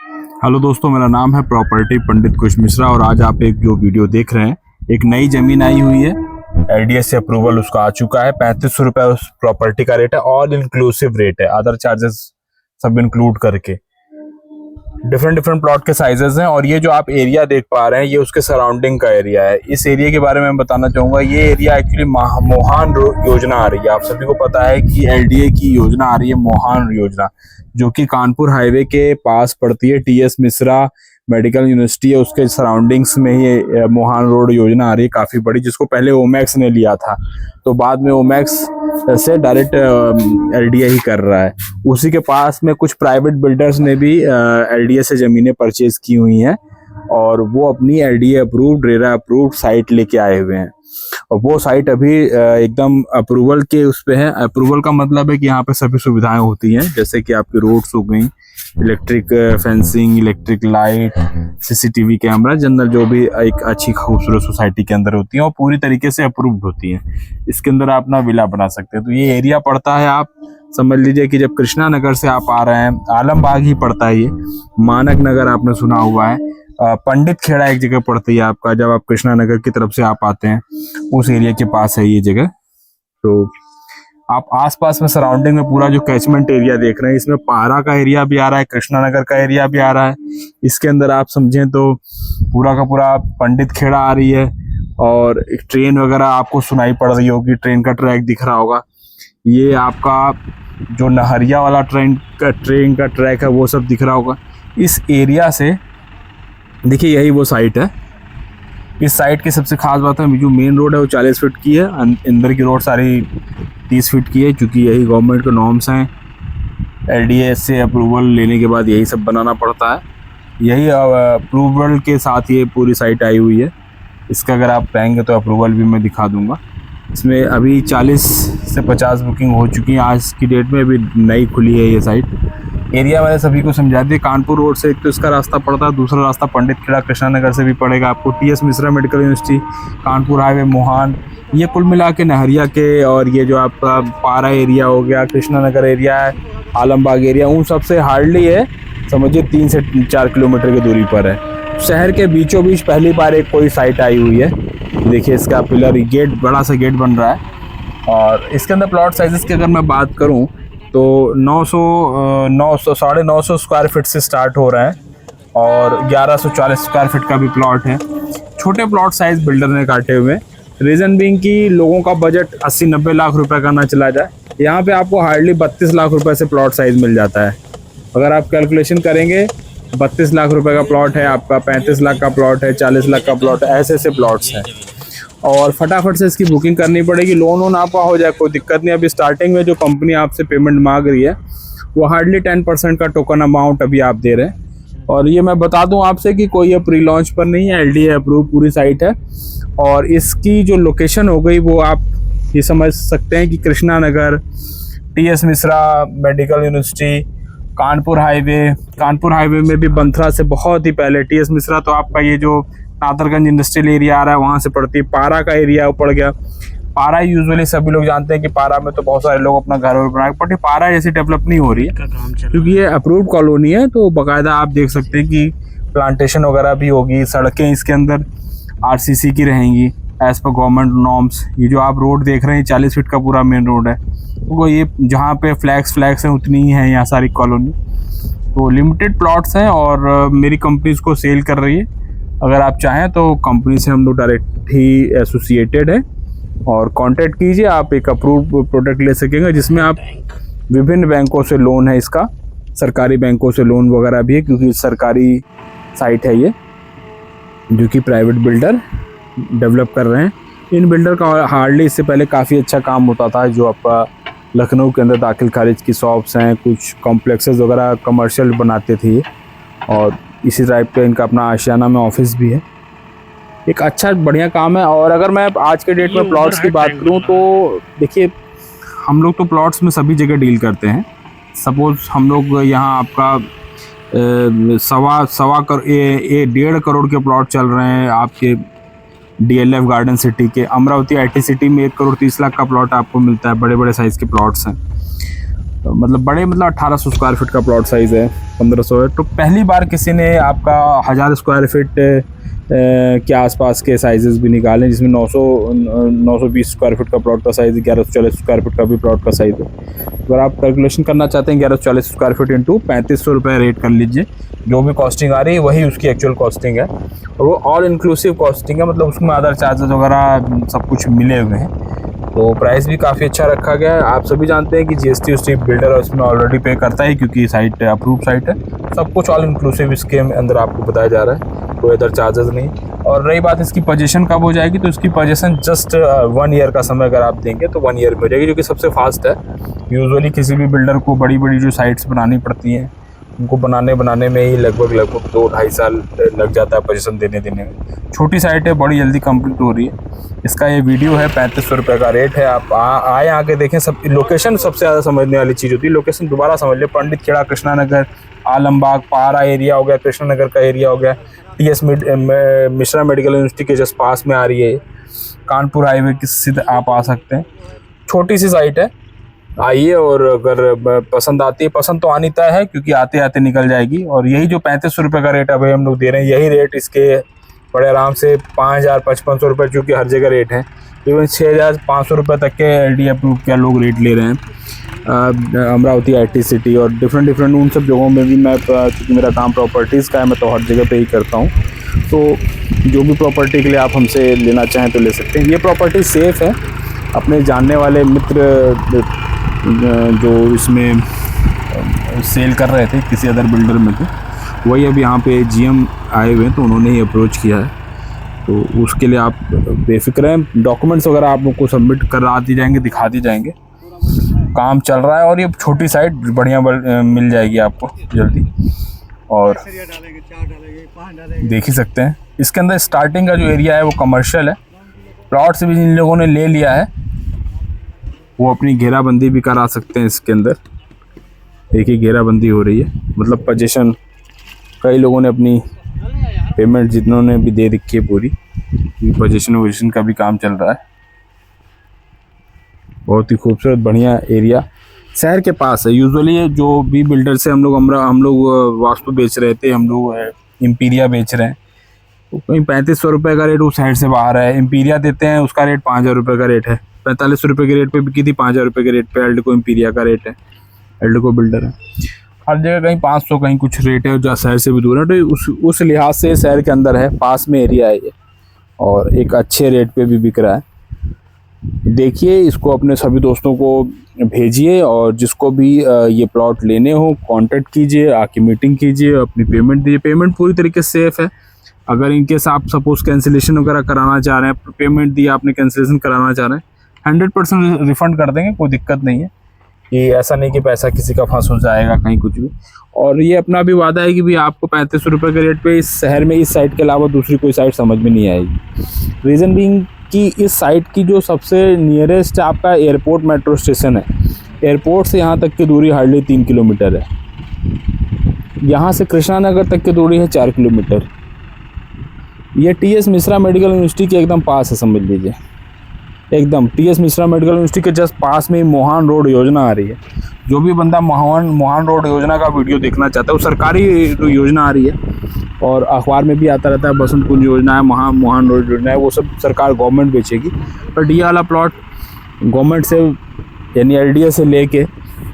Hello दोस्तों, मेरा नाम है प्रॉपर्टी पंडित कुश मिश्रा और आज आप एक जो वीडियो देख रहे हैं, एक नई ज़मीन आई हुई है। एलडीए से अप्रूवल उसका आ चुका है। 3500 रुपये उस प्रॉपर्टी का रेट है। ऑल इंक्लूसिव रेट है, अदर चार्जेस सब इंक्लूड करके। डिफरेंट प्लॉट के साइजेस हैं और ये जो आप एरिया देख पा रहे हैं ये उसके सराउंडिंग का एरिया है। इस एरिया के बारे में मैं बताना चाहूँगा। ये एरिया एक्चुअली मोहान योजना आ रही है। आप सभी को पता है कि एलडीए की योजना आ रही है, मोहान योजना, जो कि कानपुर हाईवे के पास पड़ती है। टीएस मिश्रा मेडिकल यूनिवर्सिटी है, उसके सराउंडिंग्स में ही मोहान रोड योजना आ रही है, काफ़ी बड़ी, जिसको पहले ओमैक्स ने लिया था, तो बाद में ओमैक्स से डायरेक्ट एलडीए ही कर रहा है। उसी के पास में कुछ प्राइवेट बिल्डर्स ने भी एलडीए से ज़मीनें परचेज की हुई हैं और वो अपनी LDA approved, RERA approved site लेके आए हुए हैं। और वो साइट अभी एकदम अप्रूवल के उस पे है। अप्रूवल का मतलब है कि यहाँ पे सभी सुविधाएं होती हैं, जैसे कि आपकी रोड्स हो गई, electric fencing, electric light, CCTV camera, general जो भी एक अच्छी खूबसूरत सोसाइटी के अंदर होती है और पूरी तरीके से अप्रूव्ड होती है। इसके अंदर आप अपना विला बना सकते हैं। तो ये एरिया पड़ता है, आप समझ लीजिए कि जब कृष्णा नगर से आप आ रहे हैं, आलमबाग ही पड़ता है ये, मानक नगर आपने सुना हुआ है, पंडित खेड़ा एक जगह पड़ती है आपका, जब आप कृष्णा नगर की तरफ से आप आते हैं उस एरिया के पास है ये जगह। तो आप आसपास में सराउंडिंग में पूरा जो कैचमेंट एरिया देख रहे हैं, इसमें पारा का एरिया भी आ रहा है, कृष्णा नगर का एरिया भी आ रहा है। इसके अंदर आप समझें तो पूरा का पूरा पंडित खेड़ा आ रही है और एक ट्रेन वगैरह आपको सुनाई पड़ रही होगी, ट्रेन का ट्रैक दिख रहा होगा। ये आपका जो नहरिया वाला ट्रेन का ट्रैक है वो सब दिख रहा होगा। इस एरिया से देखिए, यही वो साइट है। इस साइट की सबसे खास बात है, जो मेन रोड है वो 40 फीट की है, अंदर की रोड सारी 30 फीट की है, क्योंकि यही गवर्नमेंट के नॉर्म्स हैं। एलडीए से अप्रूवल लेने के बाद यही सब बनाना पड़ता है। यही अप्रूवल के साथ ये पूरी साइट आई हुई है। इसका अगर आप कहेंगे तो अप्रूवल भी मैं दिखा दूंगा। इसमें अभी 40 से 50 बुकिंग हो चुकी हैं आज की डेट में, अभी नई खुली है ये साइट। एरिया वाले सभी को समझा दिए। कानपुर रोड से एक तो इसका रास्ता पड़ता है, दूसरा रास्ता पंडित खेड़ा कृष्णा नगर से भी पड़ेगा आपको। TS Mishra medical university, Kanpur highway, Mohan, ये कुल मिला के नहरिया के, और ये जो आपका पारा एरिया हो गया, कृष्णा नगर एरिया है, आलमबाग एरिया, उन सबसे हार्डली है समझिए 3 से 4 किलोमीटर की दूरी पर है। शहर के बीचों बीच पहली बार एक कोई साइट आई हुई है। देखिए, इसका पिलर गेट, बड़ा सा गेट बन रहा है। और इसके अंदर प्लॉट साइजेस की अगर मैं बात करूं तो 900 950 स्क्वायर फीट से स्टार्ट हो रहा है और 1140 स्क्वायर फीट का भी प्लॉट है। छोटे प्लॉट साइज बिल्डर ने काटे हुए, रीज़न बीइंग कि लोगों का बजट 80-90 लाख रुपए का ना चला जाए। यहाँ पे आपको हार्डली 32 लाख रुपए से प्लॉट साइज मिल जाता है। अगर आप कैलकुलेशन करेंगे, 32 लाख रुपए का प्लॉट है आपका, 35 लाख का प्लॉट है, 40 लाख का प्लॉट है, ऐसे प्लॉट्स हैं। और फटाफट से इसकी बुकिंग करनी पड़ेगी। लोन आपका हो जाए, कोई दिक्कत नहीं। अभी स्टार्टिंग में जो कंपनी आपसे पेमेंट मांग रही है वो हार्डली 10% का टोकन अमाउंट अभी आप दे रहे हैं। और ये मैं बता दूं आपसे कि कोई ये प्री लॉन्च पर नहीं है, एलडीए अप्रूव पूरी साइट है। और इसकी जो लोकेशन हो गई वो आप ये समझ सकते हैं कि Krishna Nagar, TS Mishra medical university, Kanpur highway में भी बंथरा से बहुत ही पहले। टीएस मिश्रा तो आपका ये जो नादरगंज इंडस्ट्रियल एरिया आ रहा है वहाँ से पड़ती है। पारा का एरिया पड़ गया। पारा यूजुअली सभी लोग जानते हैं कि पारा में तो बहुत सारे लोग अपना घर बनाए, बट पारा जैसी डेवलप नहीं हो रही है क्योंकि ये अप्रूव्ड कॉलोनी है। तो बाकायदा आप देख सकते हैं कि प्लांटेशन वगैरह भी होगी, सड़कें इसके अंदर आरसीसी की रहेंगी एज पर गवर्नमेंट नॉर्म्स। ये जो आप रोड देख रहे हैं 40 फीट का पूरा मेन रोड है, तो ये जहाँ पे फ्लैग्स हैं उतनी ही है यहाँ सारी कॉलोनी। तो लिमिटेड प्लॉट्स हैं और मेरी कंपनी इसको सेल कर रही है। अगर आप चाहें तो कंपनी से हम लोग डायरेक्ट ही एसोसिएटेड है और कांटेक्ट कीजिए। आप एक अप्रूव्ड प्रोडक्ट ले सकेंगे जिसमें आप विभिन्न बैंकों से लोन है, इसका सरकारी बैंकों से लोन वगैरह भी है, क्योंकि सरकारी साइट है ये, जो कि प्राइवेट बिल्डर डेवलप कर रहे हैं। इन बिल्डर का हार्डली इससे पहले काफ़ी अच्छा काम होता था। जो आपका लखनऊ के अंदर दाखिल खारिज की शॉप्स हैं, कुछ कॉम्प्लेक्सेस वगैरह कमर्शियल बनाते थे, और इसी टाइप का इनका अपना आशियाना में ऑफिस भी है। एक अच्छा बढ़िया काम है। और अगर मैं आज के डेट में प्लॉट्स की बात करूं तो देखिए, हम लोग तो प्लॉट्स में सभी जगह डील करते हैं। सपोज हम लोग यहाँ आपका 1.5 करोड़ के प्लॉट चल रहे हैं आपके डीएलएफ गार्डन सिटी के। अमरावती आईटी सिटी में 1 करोड़ 30 लाख का प्लॉट आपको मिलता है। बड़े बड़े साइज़ के प्लॉट्स हैं। मतलब बड़े, मतलब 1800 स्क्वायर फीट का प्लॉट साइज़ है, 1500 है। तो पहली बार किसी ने आपका 1000 स्क्वायर फीट के आसपास के साइजेस भी निकाले, जिसमें 920 स्क्वायर फीट का प्लॉट का साइज़, 1140 स्क्वायर फीट का भी प्लॉट का साइज़ है। अगर आप कैलकुलेशन करना चाहते हैं 1140 स्क्वायर फीट इंटू 3500 रुपये रेट कर लीजिए। जो भी कॉस्टिंग आ रही है वही उसकी एक्चुअल कॉस्टिंग है, और वो ऑल इंक्लूसिव कॉस्टिंग है, मतलब उसमें अदर चार्जेस वगैरह सब कुछ मिले हुए हैं। तो प्राइस भी काफ़ी अच्छा रखा गया है। आप सभी जानते हैं कि जीएसटी उसटी बिल्डर इसमें ऑलरेडी पे करता है, क्योंकि साइट अप्रूव साइट है। सब कुछ ऑल इंक्लूसिव इसके अंदर आपको बताया जा रहा है, कोई अदर चार्जेस नहीं। और रही बात इसकी पोजीशन कब हो जाएगी, तो इसकी पोजीशन जस्ट 1 ईयर का समय अगर आप देंगे तो 1 ईयर में हो जाएगी, जो कि सबसे फास्ट है। यूजुअली किसी भी बिल्डर को बड़ी बड़ी जो साइट्स बनानी पड़ती हैं, उनको बनाने में ही लगभग 2-2.5 साल लग जाता है पोजीशन देने में। छोटी साइट है, बड़ी जल्दी कंप्लीट हो रही है। इसका ये वीडियो है, 3500 रुपये का रेट है। आप आए आके देखें। सब लोकेशन सबसे ज़्यादा समझने वाली चीज़ होती है, लोकेशन दोबारा समझ ले। पंडित खेड़ा, कृष्णा नगर, आलमबाग, पारा एरिया हो गया, कृष्णा नगर का एरिया हो गया, टीएस मिश्रा मेडिकल यूनिवर्सिटी के जस्ट पास में आ रही है। कानपुर हाईवे के सीधे आप आ सकते हैं। छोटी सी साइट है, आइए, और अगर पसंद आती है, पसंद तो आनी तय है, क्योंकि आते आते निकल जाएगी। और यही जो 3500 रुपये का रेट अभी हम लोग दे रहे हैं, यही रेट इसके बड़े आराम से 5000-5500 रुपये, चूँकि हर जगह रेट है। इवन 6500 रुपये तक के LD अप्रूव के लोग रेट ले रहे हैं। अमरावती IT सिटी और डिफरेंट उन सब जगहों में भी मैं, चूँकि मेरा काम प्रॉपर्टीज़ का है, मैं तो हर जगह पे ही करता हूँ। तो जो भी प्रॉपर्टी के लिए आप हमसे लेना चाहें तो ले सकते हैं। ये प्रॉपर्टी सेफ़ है। अपने जानने वाले मित्र जो इसमें सेल कर रहे थे, किसी अदर बिल्डर में थे, वही अब यहाँ पे GM आए हुए हैं, तो उन्होंने ही अप्रोच किया है। तो उसके लिए आप बेफिक्र हैं। डॉक्यूमेंट्स वगैरह आप लोग को सबमिट करा दी जाएंगे, दिखा दी जाएंगे। काम चल रहा है, और ये छोटी साइट बढ़िया मिल जाएगी आपको जल्दी। और देख ही सकते हैं इसके अंदर स्टार्टिंग का जो एरिया है वो कमर्शियल है। प्लॉट्स भी जिन लोगों ने ले लिया है वो अपनी घेराबंदी भी करा सकते हैं। इसके अंदर देखिए घेराबंदी हो रही है, मतलब पोजीशन कई लोगों ने अपनी पेमेंट जितनों ने भी दे रखी है, पूरी पोजीशन का भी काम चल रहा है। बहुत ही खूबसूरत बढ़िया एरिया, शहर के पास है। यूजुअली जो भी बिल्डर से हम लोग वास्तु बेच रहे थे, हम लोग एम्पीरिया बेच रहे हैं, तो कहीं 3500 रुपये का रेट उस साइड से बाहर है। एम्पीरिया देते हैं, उसका रेट 5000 रुपये का रेट है। 4500 रुपये के रेट पे बिकी थी, 5000 रुपये के रेट पे एल्डको एम्पीरिया का रेट है। एल्डको बिल्डर है, हर जगह कहीं 500 कहीं कुछ रेट है, जो शहर से भी दूर है। तो उस लिहाज से शहर के अंदर है, पास में एरिया है ये, और एक अच्छे रेट पे भी बिक रहा है। देखिए, इसको अपने सभी दोस्तों को भेजिए, और जिसको भी ये प्लॉट लेने हो कांटेक्ट कीजिए, आके मीटिंग कीजिए, अपनी पेमेंट दीजिए। पेमेंट पूरी तरीके से सेफ़ है। अगर इनकेस आप सपोज कैंसिलेशन वगैरह कराना चाह रहे हैं, पेमेंट दिया आपने, कैंसिलेशन कराना चाह रहे हैं, 100% रिफ़ंड कर देंगे, कोई दिक्कत नहीं है। ये ऐसा नहीं कि पैसा किसी का फंस हो जाएगा कहीं कुछ भी। और ये अपना भी वादा है कि भी आपको 3500 रुपये के रेट पे इस शहर में इस साइट के अलावा दूसरी कोई साइट समझ में नहीं आएगी। रीज़न बीइंग कि इस साइट की जो सबसे नियरेस्ट आपका एयरपोर्ट मेट्रो स्टेशन है, एयरपोर्ट से यहाँ तक की दूरी हार्डली 3 किलोमीटर है। यहाँ से कृष्णा नगर तक की दूरी है 4 किलोमीटर। ये TS मिश्रा मेडिकल यूनिवर्सिटी के एकदम पास है, समझ लीजिए। एकदम TS मिश्रा मेडिकल यूनिवर्सिटी के जस्ट पास में ही मोहान रोड योजना आ रही है। जो भी बंदा मोहान रोड योजना का वीडियो देखना चाहता है, वो सरकारी योजना आ रही है, और अखबार में भी आता रहता है। बसंत कुंज योजना है, मोहान रोड योजना है, वो सब सरकार गवर्नमेंट बेचेगी। बट ये वाला प्लॉट गवर्नमेंट से, यानी LDA से लेके,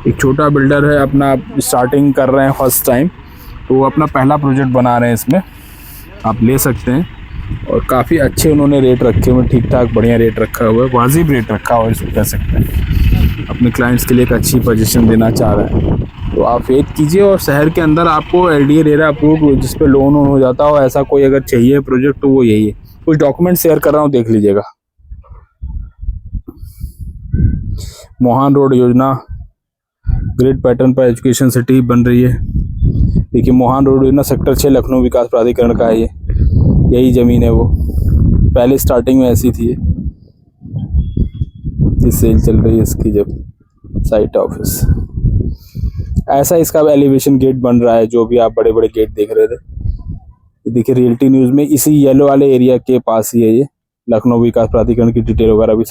एक छोटा बिल्डर है, अपना स्टार्टिंग कर रहे हैं फर्स्ट टाइम, तो वो अपना पहला प्रोजेक्ट बना रहे हैं। इसमें आप ले सकते हैं, और काफ़ी अच्छे उन्होंने रेट रखे हुए, ठीक ठाक बढ़िया रेट रखा हुआ है, वाजिब रेट रखा हुआ है, इसको कह सकते हैं। अपने क्लाइंट्स के लिए एक अच्छी पोजीशन देना चाह रहा है, तो आप फेथ कीजिए। और शहर के अंदर आपको LDA रेरा अप्रूव, जिस पे लोन हो जाता हो, ऐसा कोई अगर चाहिए प्रोजेक्ट तो वो यही है। कुछ डॉक्यूमेंट शेयर कर रहा हूँ, देख लीजिएगा। मोहान रोड योजना ग्रिड पैटर्न पर एजुकेशन सिटी बन रही है। देखिए, मोहान रोड योजना सेक्टर 6 लखनऊ विकास प्राधिकरण का है। यही ज़मीन है, वो पहले स्टार्टिंग में ऐसी थी। ये सेल चल रही है इसकी, जब साइट ऑफिस ऐसा, इसका एलिवेशन गेट बन रहा है, जो भी आप बड़े बड़े गेट देख रहे थे। देखिए, रियल्टी न्यूज़ में इसी येलो वाले एरिया के पास ही है ये। लखनऊ विकास प्राधिकरण की डिटेल वगैरह भी